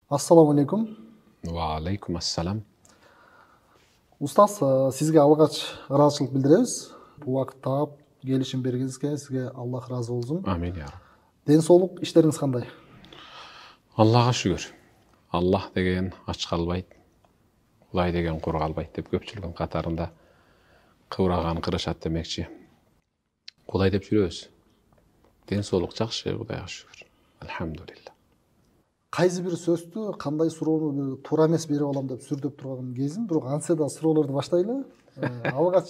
Assalamu alaikum. Wa alaikum assalam. Устаз, сизге алгач ыраазычылык билдиребиз. Бул убакыт таап келишим бергениңизге сизге Аллах ыраазы болсун. Амин ya Rab. Ден соолук, иштериңиз кандай? Аллаға шүгүр. Аллах деген ач калбайт, Кудай деген кур калбайт деп көпчүлүктүн катарында кыбыраган кырышат демекчи. Кудай деп жүрөбүз. Ден соолук жакшы, Кудайга шүгүр. Алхамдулилла. Кайсы бир сөздү кандай суроону бир туура эмес берип алам деп сүрдөп турган кезим, бирок антсе да суроолорду баштайлы. Алгач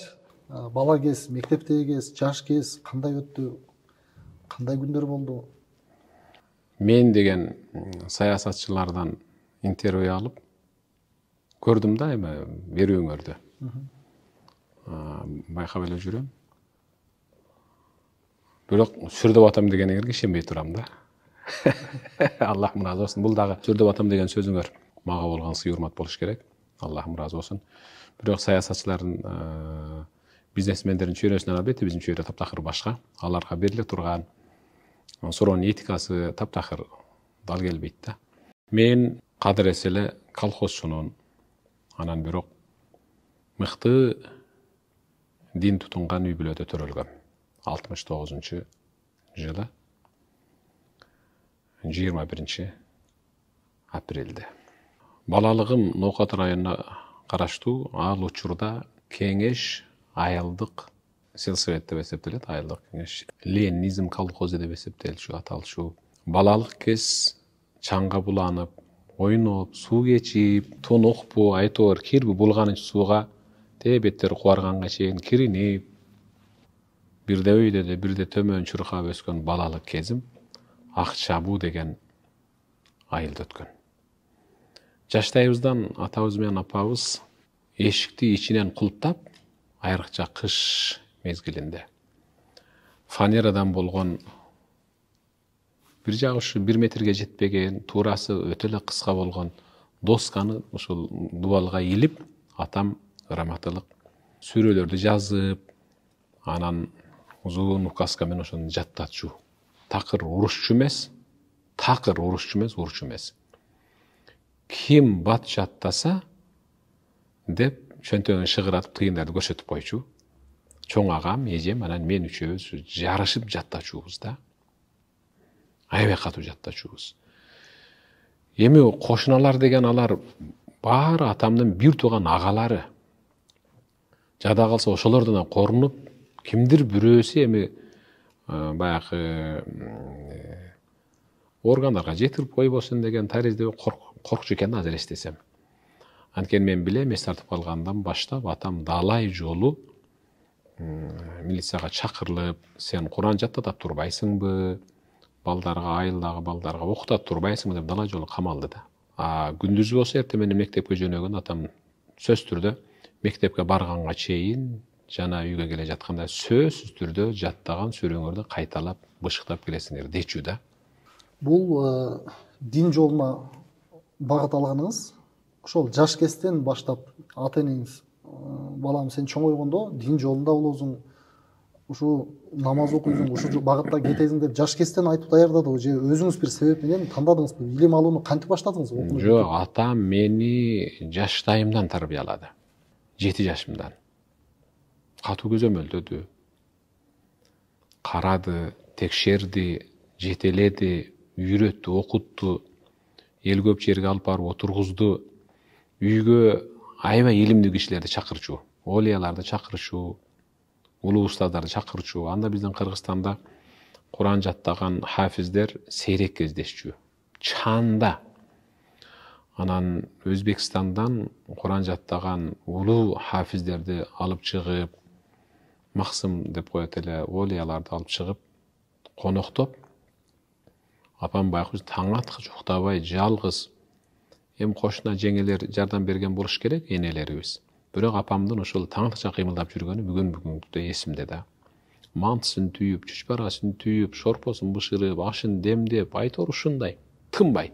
бала кез, мектептеги кез, жаш кез кандай өттү? Кандай күндөр болду? Мен деген саясатчылардан интервью алып көрдүм да эми берүүңөрдү. Байкап эле жүрөм. Бирок сүрдөп атам дегениңерге ишенбей турам да. Аллах разы болсун. Бул дагы сүрдөп атам деген сөзүңөр мага болгон сый урмат болуш керек. Аллах разы болсун. Бирок саясатчылардын, бизнесмендердин чөйрөсүнөн албетте биздин чөйрө таптакыр башка. Аларга бериле турган суроонун этикасы таптакыр дал келбейт да. Мен кадыр эле колхозчунун, анан бирок мыкты дин тутунган үй бүлөдө төрөлгөм. 69-жылы 21 апрелде. Балалыгым Ноокат районуна караштуу, ал учурда кеңеш айылдык сельсовет деп эсептелет, айылдык кеңеш. Ленинизм колхозу деп эсептелчү, аталчу. Балалык кез чаңга буланып, ойноп, суу кечип, тонокпу, айтор кирби булганычы сууга тебеттер кубарганга чейин киринип, бирде өйдө, бирде төмөн чуркап өскөн балалык кезим Акчабуу деген айылда өткөн. Жаштайыбыздан атабыз менен апабыз эшикти ичинен кулптап, айрыкча кыш мезгилинде фанерадан болгон бир жагы ушу 1 метрге жетпеген, туурасы өтө эле кыска болгон досканы ушул дубалга илип, атам грамоталык сүрөлөрдү жазып, анан узун указка менен ошону жаттатчу. Такыр урушчу эмес, урушчу эмес. Ким бат жаттаса деп чөнтөгүн шыгыратып тыйындарды көрсөтүп койчу. Чоң агам, эжем, анан мен үчөөбүз жарышып жаттачубуз да. Аябай катуу жаттачубуз. Эми кошуналар деген алар баары атамдын бир тууган агалары. Жада калса ошолордон корунуп, кимдир бирөөсү эми баягы органдарга жетирип койбосун деген таризде коркчу экен азыр эстесем. Анткени мен билем, эс тартып калгандан баштап атам далай жолу милицияга чакырылып, сен Куран жаттатып турбайсыңбы, балдарга, айылдагы балдарга окутат турбайсыңбы деп далай жолу камалды да. Күндүз болсо эртең менен мектепке жөнөгөн атам сөзсүз түрдө мектепке барганга чейин жана үйгө келе жатканда сөзсүз түрдө жаттаган сүрөңөрдү кайталап, бышыктап келесиңер дечү да. Бул дин жолуна багыт алганыңыз ошол жаш кезден баштап ата энеңиз балам сен чоңойгондо дин жолунда болосуң, ушу намаз окуйсуң, ушу багытта кетесиң деп жаш кезден айтып даярдадыбы же өзүңүз бир себеп менен тандадыңызбы? Илим алууну кантип баштадыңыз? Жок, атам мени жаштайымдан тарбиялады. 7 жашымдан. Катуу көзөмөлдөдү, карады, текшерди, жетеледи, үйрөттү, окутту, эл көп жерге алып барып отургузду. Үйгө аябай илимдүү кишилерди чакырчу, олияларды чакырчу, улуу устаздарды чакырчу. Анда биздин Кыргызстанда Куран жаттаган хафиздер сейрек кездешчү. Чанда. Анан Өзбекстандан Куран жаттаган улуу хафиздерди алып чыгып, максым деп коет эле, олияларды алып чыгып, коноктоп, апам байкуш таң аткыч уктабай жалгыз. Эми кошуна жеңелер жардам берген болуш керек, энелерибиз. Бирок апамдын ошол таңатча кыймылдап жүргөнү бүгүнгү эсимде да. Мантысын түйүп, чучпарасын түйүп, шорпосун бышырып, ашын демдеп, айтор ушундай, тынбай.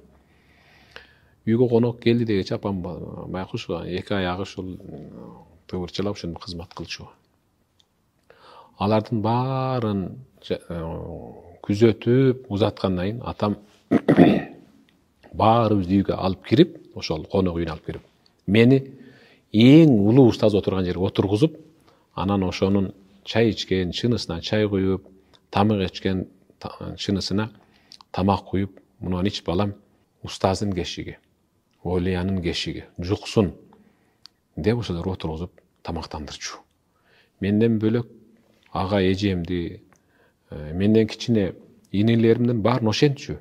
Үйгө конок келди дегече апам байкуш 2 аягы ушул тыбырчылап ушуну кызмат кылчу. Алардын баарын күзөтүп узаткандан кийин атам баарыбызды үйгө алып кирип, ошол конок үйүнө алып кирип, мени эң улуу устаз отурган жерге отургузуп, анан ошонун чай ичкен чынысына чай куюп, тамак ичкен чынысына тамак куюп, муну ич балам, устаздын кешиги, олиянын кешиги, жуксун деп ошол жерге отургузуп тамактандырчу. Менден бөлөк ага эжемди, менден кичине инилеримдин баарын ошентчү.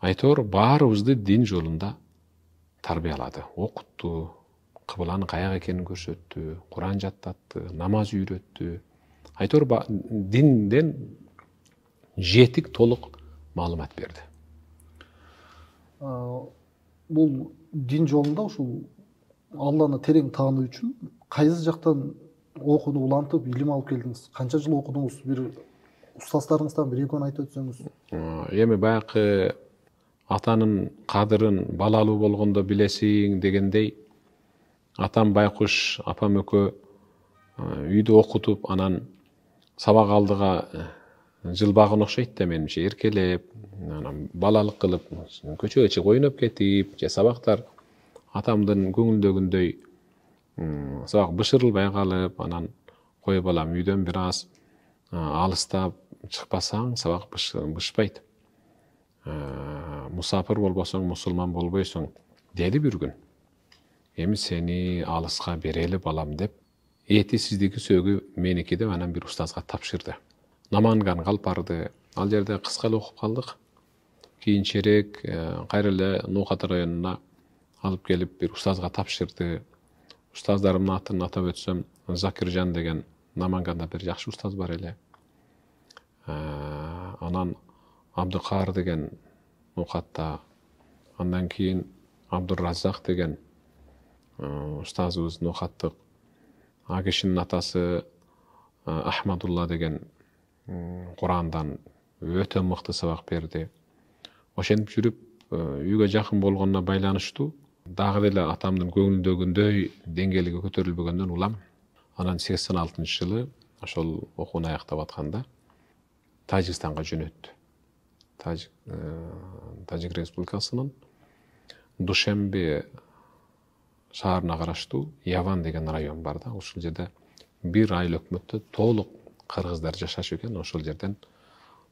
Айтор баарыбызды дин жолунда тарбиялады, окутту, кыбланын каяка экенин көрсөттү, Куран жаттатты, намаз үйрөттү. Айтор динден жетик толук маалымат берди. Бул дин жолунда ушул Алланы терең таануу үчүн кайсы жактан окууну улантып, илим алып келдиңиз? Канча жыл окудуңуз? Бир устаздарыңыздан бир экөөнү айтып өтсөңүз. Эми баягы атанын кадырын балалуу болгондо билесиң дегендей, атам байкуш, апам экөө үйдө окутуп, анан сабак алдыга жылбагын окшойт да менимче, эркелеп, анан балалык кылып, көчөгө чыгып ойноп кетип, же сабактар атамдын көңүлдөгүндөй сабак бышырылбай калып, анан кой балам үйдөн бир аз алыстап чыкпасаң сабак бышпайт. Мусафир болбосоң мусулман болбойсуң деди бир күн. Эми сени алыска берели балам деп, эти сиздики сөөгү меники деп анан бир устазга тапшырды. Наманганга алып барды. Ал жерде кыска эле окуп калдык. Кийинчерээк кайра эле Нуухата районуна алып келип бир устазга тапшырды. Устаздарымдын атын атап өтсөм, Закиржан деген Наманганда бир жакшы устаз бар эле. Анан Абдыкаар деген Нуухатта, андан кийин Абдуразак деген устазыбыз Нуухаттык. А кишинин атасы Ахмадулла деген Курандан өтө мыкты сабак берди. Ошентип жүрүп, үйгө жакын болгонуна байланыштуу, дагы деле атамдын көңүлдөгүндөй деңгээлиге көтөрүлбөгөндөн улам. Анан 86-жылы ошол окууну аяктап атканда Тажикстанга жөнөттү. Тажик Республикасынын Душембе шаарына караштуу Яван деген район бар да. Ошол жерде бир айыл өкмөттө толук кыргыздар жашашуу экен. Ошол жерден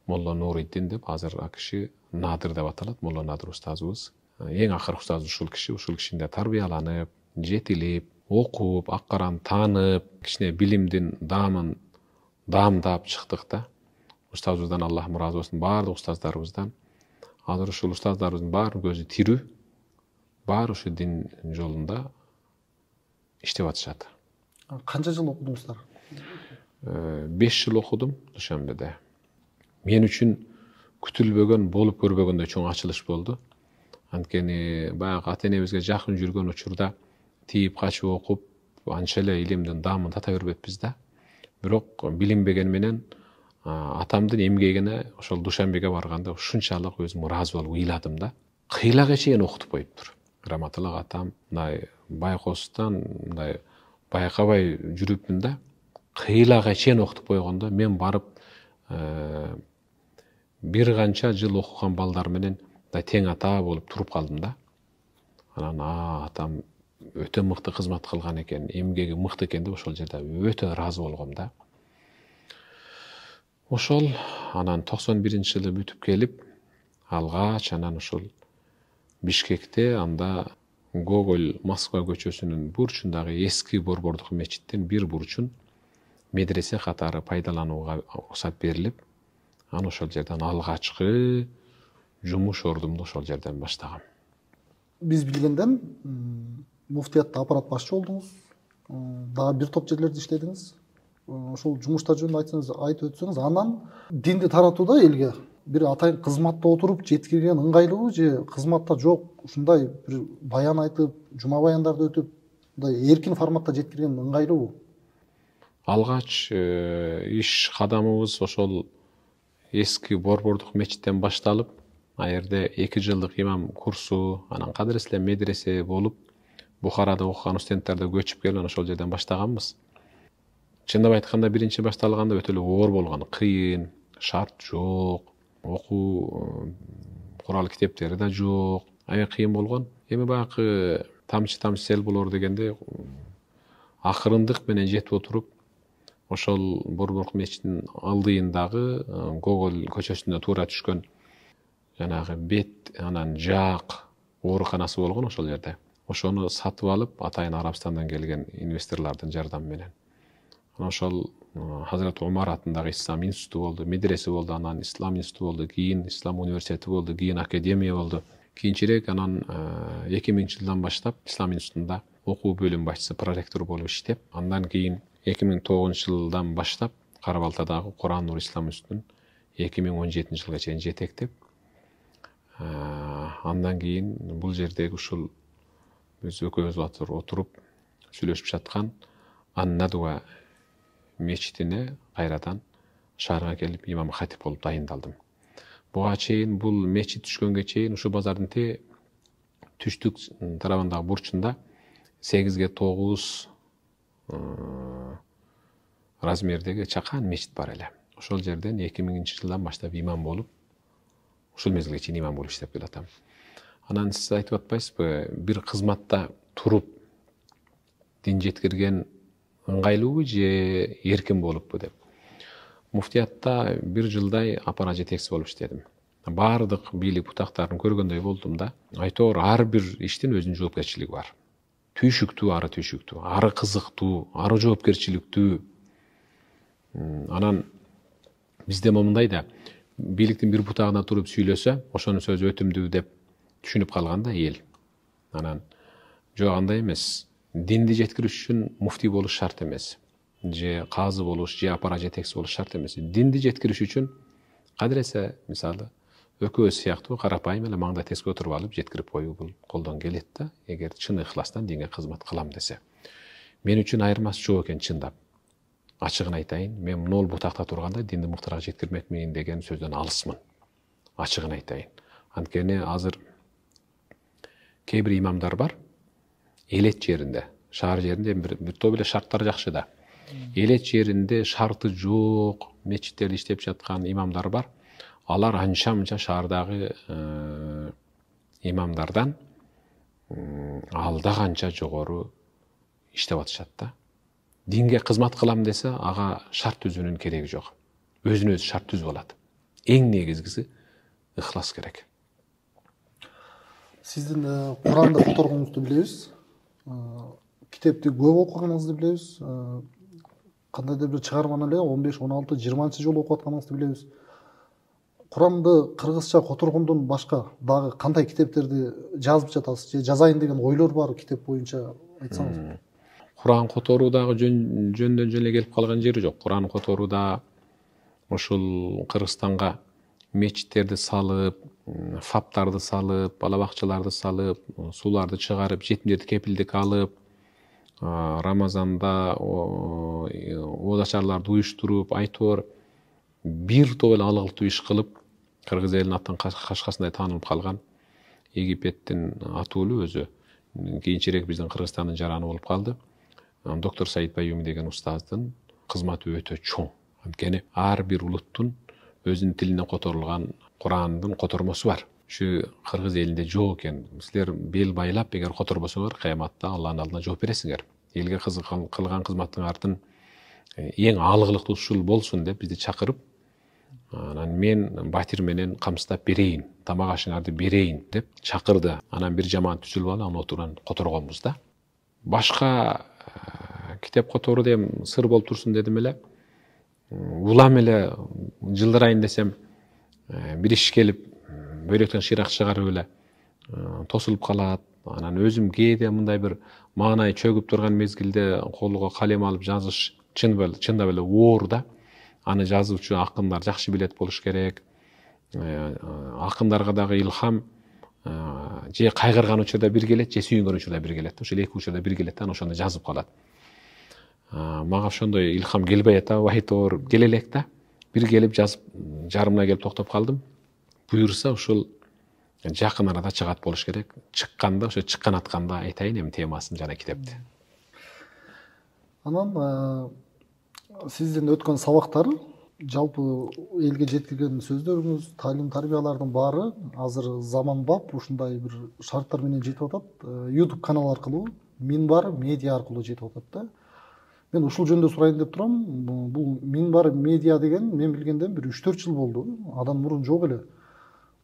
Молла Нуриддин деп, азыр ал киши Надыр деп аталат, Молла Надыр устазыбыз. Эң акыркы устаз ушул кишинде тарбияланып, жетилип, окуп, ак караны таанып, кичине билимдин даамдап чыктык да. Устазыбыздан Аллах ыраазы болсун, баардык устаздарыбыздан. Азыр ушул устаздарыбыздын баарынын көзү тирүү, баары ушу дин жолунда иштеп атышат. Канча жыл окудуңуздар? 5 жыл окудум Душанбеде. Мен үчүн күтүлбөгөн, болуп көрбөгөндөй чоң ачылыш болду. Анткени баягы ата энебизге жакын жүргөн учурда тийип качып окуп, анча эле илимдин даамын тата бербеппиз да. Бирок билинбеген менен атамдын эмгегине ошол Душанбеге барганда ушунчалык өзүм ыраазы болуп ыйладым да. Кыйлага чейин окутуп коюптур. Раматылык атам мындай байкостон мындай байкабай жүрүпмүн да. Кыйлага чейин окутуп койгондо мен барып бир канча жыл окуган балдар менен тең ата болуп туруп калдым да. Анан атам өтө мыкты кызмат кылган экен, эмгеги мыкты экен деп ошол жерде өтө ыраазы болгом да. Ошол анан 91-жылы бүтүп келип, алгач анан ушул Бишкекте, анда Гоголь Москва көчөсүнүн бурчундагы эски борбордук мечиттин бир бурчун медресе катары пайдаланууга уруксат берилип, анан ошол жерден алгачкы жумуш ордумду ошол жерден баштагам. Биз билгенден муфтиятта аппарат башчы болдуңуз, дагы бир топ жерлерде иштедиңиз. Ошол жумуштар жөнүндө айтып өтсөңүз, анан динди таратууда элге бир атайын кызматта отуруп жеткирген ыңгайлуубу же кызматта жок, ушундай бир баян айтып, жума баяндарды өтүп, мындай эркин форматта жеткирген ыңгайлуубу? Алгач иш кадамыбыз ошол эски борбордук мечиттен башталып, ал жерде 2 жылдык имам курсу, анан кадыр ислем медресе болуп, Бухарада окуган студенттерди көчүп келип, ошол жерден баштаганбыз. Чындап айтканда биринчи башталганда өтө эле оор болгон, кыйын, шарт жок, окуу курал китептери да жок. Аябай кыйын болгон. Эми баягы тамчы тамчы сел болор дегенде акырындык менен жетип отуруп ошол Борбордук мечитинин алдыйындагы Гоголь көчөсүнө туура түшкөн жанагы бет анан жаак ооруканасы болгон ошол жерде. Ошону сатып алып, атайын Арабстандан келген инвесторлордун жардамы менен. Анан ошол Хазрат Умар атындагы Ислам институту болду, медресе болду, анан Ислам институту болду, кийин Ислам университети болду, кийин академия болду. Кийинчерээк анан 2000-жылдан баштап Ислам институтунда окуу бөлүм башчысы, проректор болуп иштеп, андан кийин 2009-жылдан баштап Кара Балтадагы Куран Нур Ислам институтун 2017-жылга чейин жетектеп, андан кийин бул жердеги ушул биз экөөбүз отуруп сүйлөшүп жаткан Ан-Надва мечитине кайрадан шаарга келип имам хатип болуп дайындалдым. Буга чейин бул мечит түшкөнгө чейин ушу базардын түштүк тарабындагы бурчунда 8-9 размердеги чакан мечит бар эле. Ошол жерден 2000-жылдан баштап имам болуп, ушул мезгилге чейин имам болуп иштеп келатам. Анан сиз айтып атпайсызбы, бир кызматта туруп дин жеткирген ыңгайлуубу же эркин болуппу деп. Муфтиятта бир жылдай аппарат жетекчиси болуп иштедим. Бардык бийлик бутактарын көргөндөй болдум да. Айтор ар бир иштин өзүнүн жоопкерчилиги бар. Түйшүктүү, ары кызыктуу, ары жоопкерчиликтүү. Анан бизде момундай да, бийликтин бир бутагына туруп сүйлөсө, ошонун сөзү өтүмдүү деп түшүнүп калган да эл. Анан жок андай эмес. Динди жеткириш үчүн муфти болуш шарт эмес. Же казы болуш, же аппарат жетекчиси болуш шарт эмес. Динди жеткириш үчүн кадыресе, мисалы, экөөбүз сыяктуу карапайым эле маңдай теске отуруп алып жеткирип коюу бул колдон келет да, эгер чын ыхластан динге кызмат кылам десе. Мен үчүн айырмасы жок экен чындап. Ачыгын айтайын, мен могул бутакта турганда динди муктарга жеткирмекмин деген сөздөн алысмын. Ачыгын айтайын. Анткени азыр кээ бир имамдар бар, элет жеринде, шаар жеринде бир топ эле шарттар жакшы да. Элет жеринде шарты жок мечиттерди иштеп жаткан имамдар бар. Алар анча-мынча шаардагы имамдардан алда канча жогору иштеп атышат да. Динге кызмат кылам десе, ага шарт түзүүнүн кереги жок. Өзүнө өзү шарт түзүп алат. Эң негизгиси ыхлас керек. Сиздин Куранды которгоңузду билебиз. Китепти көп окуганыңызды билебиз. Кандайдыр бир чыгарманы эле 15, 16, 20 жолу окуп атканыңызды билебиз. Куранды кыргызча которгондон башка дагы кандай китептерди жазып жатасыз? Же жазайын деген ойлор бар китеп боюнча айтсаңыз? Куран которуудагы жөндөн жөн эле келип калган жери жок. Куран которууда ушул Кыргызстанга мечиттерди салып, фаптарды салып, бала бакчаларды салып, сууларды чыгарып, жетимдерди кепилдикке алып, Рамазанда оозачарларды уюштуруп, айтор бир топ эле алгылтуу иш кылып, кыргыз элинин аттын кашкасындай таанылып калган Египеттин атуулу өзү кийинчерээк биздин Кыргызстандын жараны болуп калды. Доктор Саид Баюми деген устаздын кызматы өтө чоң. Анткени ар бир улуттун өзүнүн тилине которулган Курандын котормосу бар. Ушу кыргыз элинде жок экен. Силер бел байлап эгер которбосоңор, кыяматта Алланын алдына жооп бересиңер. Элге кылган кызматтыңардын эң алгылыктуу ушул болсун деп бизди чакырып, анан мен батир менен камсыздап берейин, тамак ашыңарды берейин деп чакырды. Анан бир жамаат түзүлүп алып, аны отуран которгонбуз да. Башка китеп которуу эми сыр болуп турсун дедим эле. Улам эле жылдырайын десем, бир иш келип, бөйрөктөн шыйрак чыгарып эле тосулуп калат. Анан өзүм кээде мындай бир маанай чөгүп турган мезгилде колго калем алып жазыш чындап эле оор да. Аны жазуучу акындар жакшы билет болуш керек. Акындарга дагы илхам же кайгырган учурда бир келет, же сүйүнгөн учурда бир келет. Ошол эки учурда бир келет да, ошону жазып калат. Мага ошондой илхам келбей атабы, айтор келе элек да. Бир келип жазып, жарымына келип токтоп калдым. Буюрса ушул жакын арада чыгат болуш керек. Чыкканда, ошо чыккан атканда айтайын эми темасын жана китепти. Анан сиздин өткөн сабактар жалпы элге жеткирген сөздөрүңүз, талим тарбиялардын баары азыр заманбап ушундай бир шарттар менен жетип атат. YouTube канал аркылуу, Минбар медиа аркылуу жетип атат да. Мен ушул жөнүндө сурайын деп турам. Бул Минбар медиа деген мен билгенден бир 3-4 жыл болду. Адан мурун жок эле.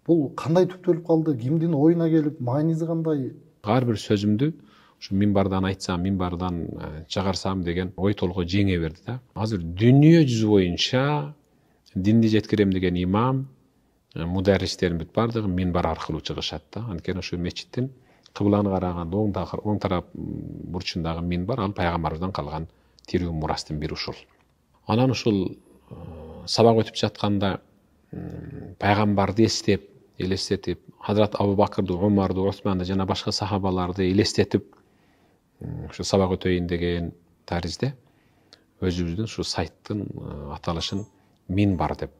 Бул кандай түптөлүп калды? Кимдин оюна келип, мааниси кандай? Ар бир сөзүмдү ушу Минбардан айтсам, Минбардан чыгарсам деген ой толгой жеңе берди да. Азыр дүйнө жүзү боюнча динди жеткирем деген имам, мударристердин бүт бардыгы Минбар аркылуу чыгышат да. Анткени ошо мечиттин кыбланы караганда оң тарап бурчундагы Минбар ал пайгамбарыбыздан калган тирүү мурастын бири ушул. Анан ушул сабак өтүп жатканда пайгамбарды элестетип, Хазрат Абу Бакырды, Умарды, Османды жана башка сахабаларды элестетип ушу сабак өтөйүн деген таризде өзүбүздүн ушу сайттын аталышын Минбар деп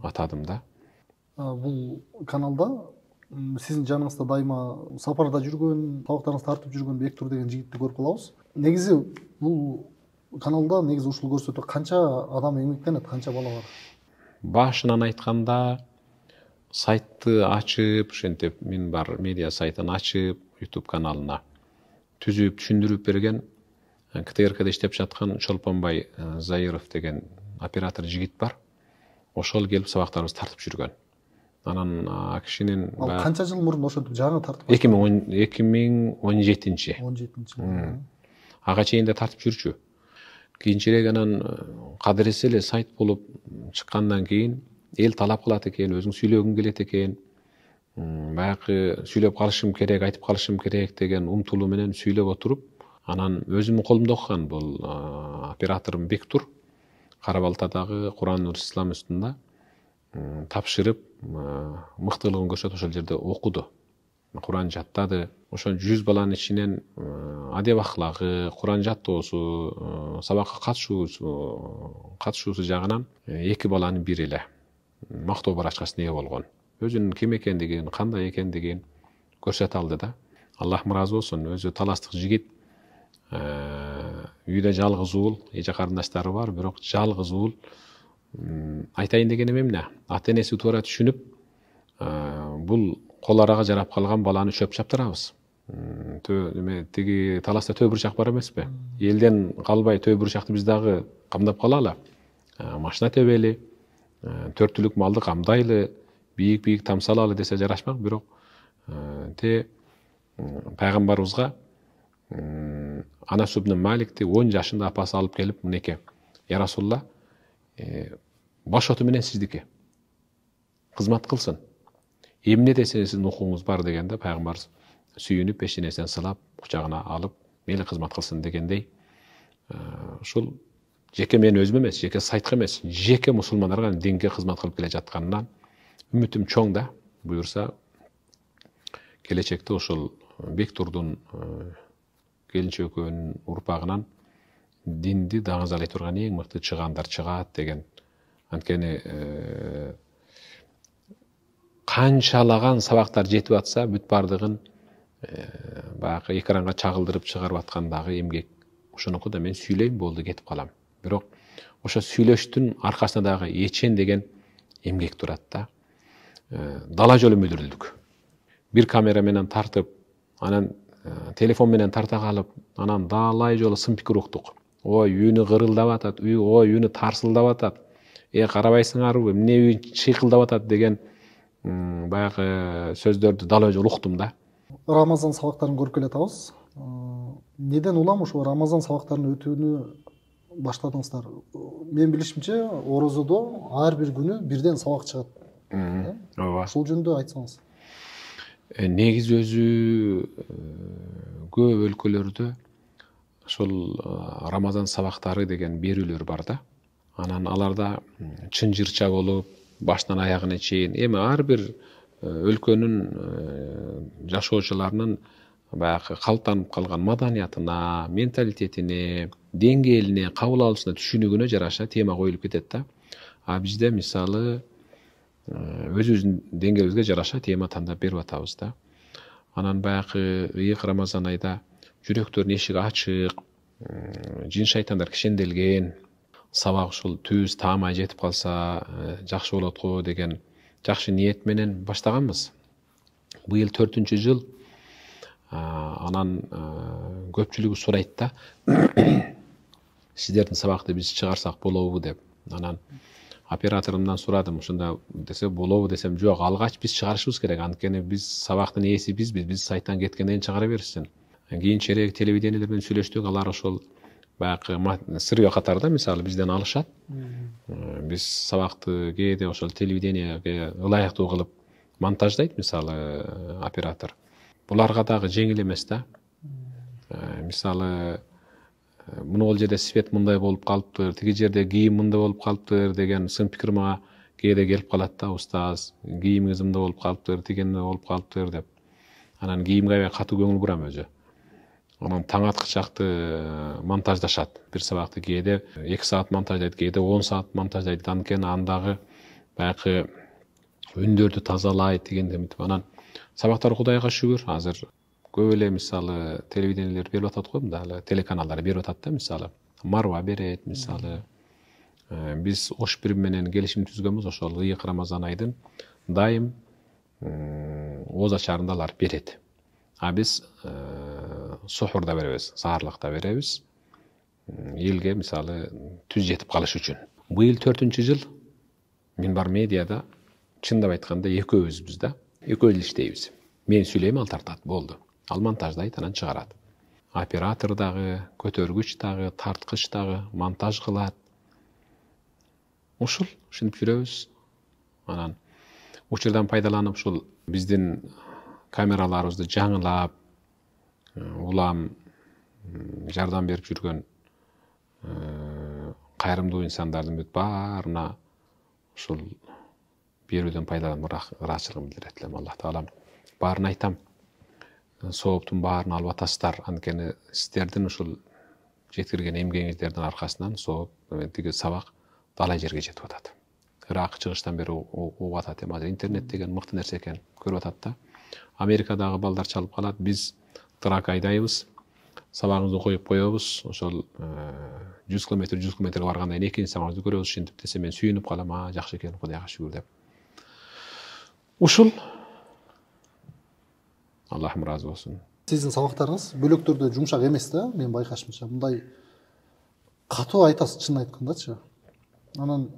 атадым да. Бул каналда сиздин жаныңызда дайыма сапарда жүргөн, сабактарыңызды тартып жүргөн Бектур деген жигитти көрүп калабыз. Негизи бул каналда ушул көрсөтүү канча адам эмгектенет, канча бала бар? Башынан айтканда сайтты ачып, ошентип Минбар медиа сайтын ачып, YouTube каналына түзүп, түшүндүрүп берген КТРКда иштеп жаткан Чолпонбай Заиров деген оператор жигит бар. Ошол келип сабактарыбызды тартып жүргөн. Анан кишинин канча жыл мурун ошентип жаңы тартып? 2017. 17. Ага чейин да тартып жүрчү. Кийинчерээк анан кадыресе эле сайт болуп чыккандан кийин эл талап кылат экен, өзүң сүйлөгүң келет экен. Баягы сүйлөп калышым керек, айтып калышым керек деген умтулуу менен сүйлөп отуруп, анан өзүмдүн колумда окуган бул операторум Бектур Кара Балтадагы Куран Нур Ислам институтунда тапшырып, мыктылыгын көрсөтүп ошол жерде окуду. Куран жаттады. Ошо 100 баланын ичинен адеп ахлагы, Куран жаттоосу, сабакка катышуусу жагынан 2 баланын бири эле мактоо барачкасына ээ болгон. Өзүнүн ким экендигин, кандай экендигин көрсөтө алды да. Аллах ыраазы болсун. Өзү таластык жигит. Үйдө жалгыз уул, эже карындаштары бар, бирок жалгыз уул. Айтайын дегеним эмне? Ата энеси туура түшүнүп, бул кол арага жарап калган баланы чөп чаптырабыз. Тиги таласта төө бурчак бар эмеспи? Элден калбай төө бурчакты биз дагы камдап калалы. Машина төбели, 4 түлүк малды камдайлы, бийик там салалы десе жарашмак, бирок пайгамбарыбызга Анас ибн Маликти 10 жашында апасы алып келип, мынеке, я Расулла, баш оту менен сиздики. Кызмат кылсын. Эмне десе сиздин укугуңуз бар дегенде пайгамбарыбыз сүйүнүп, пешенесинен сылап, кучагына алып, мейли кызмат кылсын дегендей. Ушул жеке мен өзүм эмес, жеке сайтка эмес, жеке мусулмандарга динге кызмат кылып келе жатканынан үмүтүм чоң да. Буюрса келечекте ошол Бектурдун келинчекөнүн урпагынан динди даңазалай турган эң мыкты чыгандар чыгат деген. Анткени канчалаган сабактар жетип атса, бүт бардыгын баягы экранга чагылдырып чыгарып аткандагы эмгек. Ошонуку да мен сүйлөйм, болду, кетип калам. Бирок ошо сүйлөштүн аркасында дагы эчен деген эмгек турат да. Дала жолу мүдүрүлдүк. Бир камера менен тартып, анан телефон менен тарта калып, анан далай жолу сын пикир уктук. Ой, үйүнү кырылдап атат, ой, үйүнү тарсылдап атат. Карабайсыңарбы, эмне үйүн чыйкылдап атат деген баягы сөздөрдү далай жолу уктум да. Рамазан сабактарын көрүп келатабыз. Неден улам ушул Рамазан сабактарын өтүүнү баштадыңыздар? Мен билишимче, орозодо ар бир күнү бирден сабак чыгат. Ооба. Ушул жөнүндө айтсаңыз. Негизи өзү көп өлкөлөрдө ошол Рамазан сабактары деген берүүлөр бар да. Анан аларда чын жырча болуп, башынан аягына чейин, эми ар бир өлкөнүн жашоочуларынын баягы калыптанып калган маданиятына, менталитетине, деңгээлине, кабыл алуусуна, түшүнүгүнө жараша тема коюлуп кетет да. А бизде мисалы өзүбүздүн деңгээлибизге жараша тема тандап берип атабыз да. Анан баягы ыйык Рамазан айда жүрөктөрдүн эшиги ачык, жин шайтандар кишенделген, сабак ушул түбүбүз таамай жетип калса жакшы болот го деген жакшы ниет менен баштаганбыз. Быйыл 4-жыл. Анан көпчүлүгү сурайт да, сиздердин сабакты биз чыгарсак болобу деп. Анан операторумдан сурадым, ушунда десе болобу десем, жок, алгач биз чыгарышыбыз керек. Анткени биз сабактын ээси биз сайттан кеткенден чыгара берсин. Кийинчерээк телевидениелер менен сүйлөштүк, алар ошол баягы сырьё катарда мисалы бизден алышат. Биз сабакты кээде ошол телевидениеге ылайыктуу кылып монтаждайт мисалы оператор. Буларга дагы жеңил эмес да. Мисалы мына жерде свет мындай болуп калыптыр, тиги жерде кийим мындай болуп калыптыр деген сын пикир мага кээде келип калат да, устаз, кийимиңиз мындай болуп калыптыр, тигиндей болуп калыптыр деп. Анан кийимге аябай катуу көңүл бурам өзү. Анан таң аткычакты монтаждашат. Бир сабакты кээде 2 саат монтаждайт, кээде 10 саат монтаждайт. Анткени андагы баягы үндөрдү тазалайт дегендей. Анан сабактар Кудайга шүгүр азыр көп эле мисалы телевидениелер берип атат го, мындай телеканалдар берип атат да, мисалы Марва берет, мисалы биз Ош Бирим менен келишим түзгөнбүз, ошол ыйык Рамазан айдын дайым Оз ачарында алар берет. А биз сухурда беребиз, саарлыкта беребиз. Элге мисалы түз жетип калыш үчүн. Быйыл 4-жыл Минбар медиада чындап айтканда экөөбүзбүз да. Экөөбүз иштейбиз. Мен сүйлөйм, ал тартат, болду. Ал монтаждайт, анан чыгарат. Оператор дагы, көтөргүч дагы, тарткыч дагы, монтаж кылат. Ушинтип жүрөбүз. Анан учурдан пайдаланып ушул биздин камераларыбызды жаңылап, улам жардам берип жүргөн кайрымдуу инсандардын баарына ушул берүүдөн пайдаланып ыраазычылыгымды билдирет элем. Аллах таалам баарын айтам. Сооптун баарын алып атасыздар. Анткени сиздердин ушул жеткирген эмгегиңиздердин аркасынан сооп тиги сабак далай жерге жетип атат. Ирак чыгыштан бери угуп атат эми. Азыр интернет деген мыкты нерсе экен, көрүп атат да. Америкадагы балдар чалып калат, биз трак айдайбыз, сабагыбызды коюп коебуз, ошол 100 километр баргандан кийин экинчи сабагыбызды көрөбүз. Ушинтип десе мен сүйүнүп калам, жакшы экен, Кудайга шүгүр деп. Ушул Аллахым разы болсун. Сиздин сабактарыңыз бөлөктөрдө жумшак эмес да, мен байкашымча. Мындай катуу айтасыз, чын айткандачы. Анан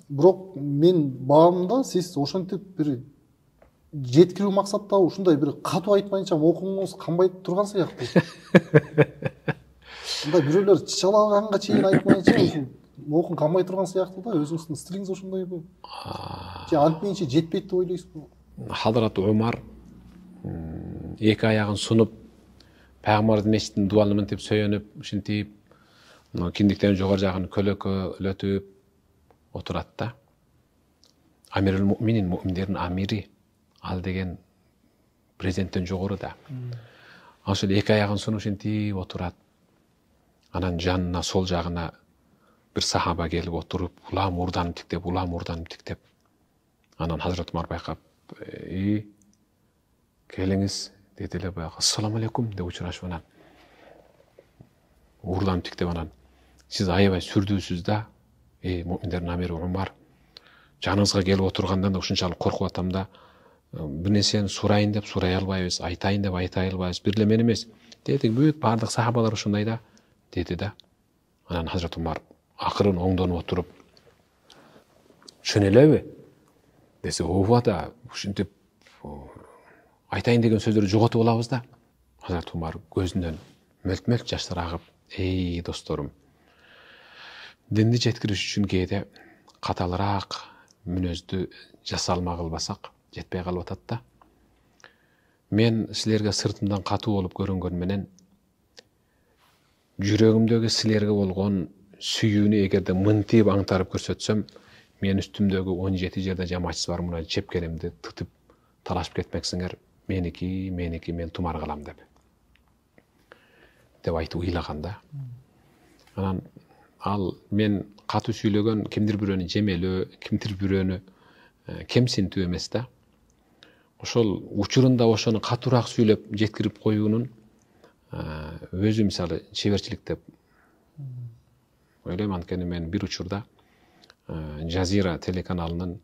бирок мен баамда сиз ошентип бир жеткирүү максатта ушундай бир катуу айтпайынча окууңуз канбай турган сыяктуу. Мындай бирөөлөр чычалаганга чейин айтмайынча ушул окуң канбай турган сыяктуу да, өзүңүздүн стилиңиз ошондойбу? Же антмейинче жетпейт деп ойлойсузбу? Хадрат Умар эки аягын сунуп, Пайгамбардын мечитинин дубалына мынтип сөйөнүп, ушинтип, киндиктен жогору жагын көлөкөлөтүп отурат да. Амирул муъминин, муъминдердин амири, ал деген президенттен жогору да. Ошол эки аягын сунуп ушинтип отурат. Анан жанына, сол жагына бир сахаба келип отуруп, улам урданып тиктеп. Анан Хазрат Умар байкап, келиңиз деди эле, баягы ассаламу алейкум деп учурашып, анан урланып тиктеп, анан сиз аябай сүрдүүсүз да, муъминдердин амири Умар, жаныңызга келип отургандан да ушунчалык коркуп атам да, бир нерсени сурайын деп сурай албайбыз, айтайын деп айта албайбыз, бир эле мен эмес, деди, бүт баардык сахабалар ушундай да, деди да. Анан Хазрат Умар акырын оңдонуп отуруп, чын элеби десе, ооба да, ушинтип айтайын деген сөздөрдү жоготуп алабыз да. Хазрат Умар көзүнөн мөлт-мөлт жаштар агып, досторум, динди жеткириш үчүн кээде каталыраак мүнөздү жасалма кылбасак жетпей калып атат да. Мен силерге сыртымдан катуу болуп көрүнгөн менен жүрөгүмдөгү силерге болгон сүйүүнү эгерде мынтип аңтарып көрсөтсөм, мен үстүмдөгү 17 жерде жамаачысы бар мына чепкенимди тытып талашып кетмексиңер, меники, мен тумар кылам деп айтып ыйлаган да. Анан ал мен катуу сүйлөгөн, кимдир бирөөнү жемелөө, кимдир бирөөнү кемсинтүү эмес да. Ошол учурунда ошону катуураак сүйлөп жеткирип коюунун өзү мисалы чеберчилик деп ойлойм, анткени мен бир учурда Жазира телеканалынын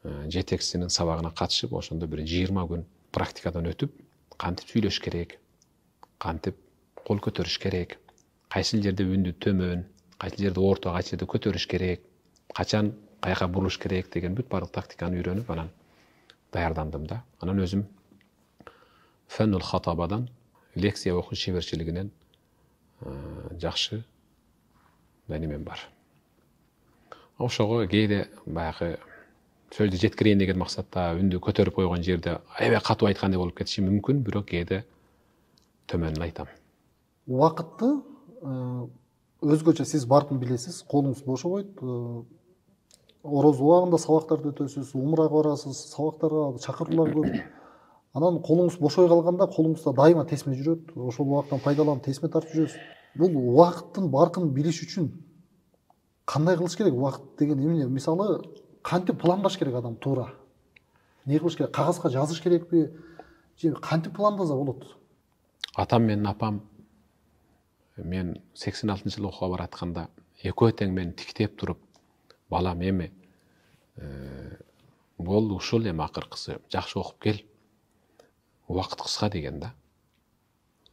жетекчисинин сабагына катышып, ошондо бир 20 күн практикадан өтүп, кантип сүйлөш керек, кантип кол көтөрүш керек, кайсы жерде үндү төмөн, кайсы жерде орто, кайсы жерде көтөрүш керек, качан каяка бурулуш керек деген бүт баардык тактиканы үйрөнүп, анан даярдандым да. Анан өзүм феннул хатабадан лекция окуш шеберчилигинен жакшы немен бар. Ошого кээде баягы сөздү жеткирейин деген максатта үндү көтөрүп койгон жерде аябай катуу айткандай болуп кетиши мүмкүн, бирок кээде төмөнүн айтам. Убакытты өзгөчө сиз баркын билесиз, колуңуз бошобойт. Ороз убагында сабактарды өтөсүз, умрага барасыз, сабактарга чакыруулар көп. Анан колуңуз бошой калганда колуңузда дайыма тесме жүрөт. Ошол убакыттан пайдаланып тесме тартып жүрөсүз. Бул убакыттын баркын билиш үчүн кандай кылыш керек? Убакыт деген эмне? Мисалы, кантип пландаш керек адам туура? Не кылыш керек? Кагазга жазыш керекпи? Же кантип пландаса болот? Атам менен апам мен 86-жылы окууга баратканда экөө тең мени тиктеп туруп, балам эми болду ушул эми акыркысы жакшы окуп кел, убакыт кыска деген да.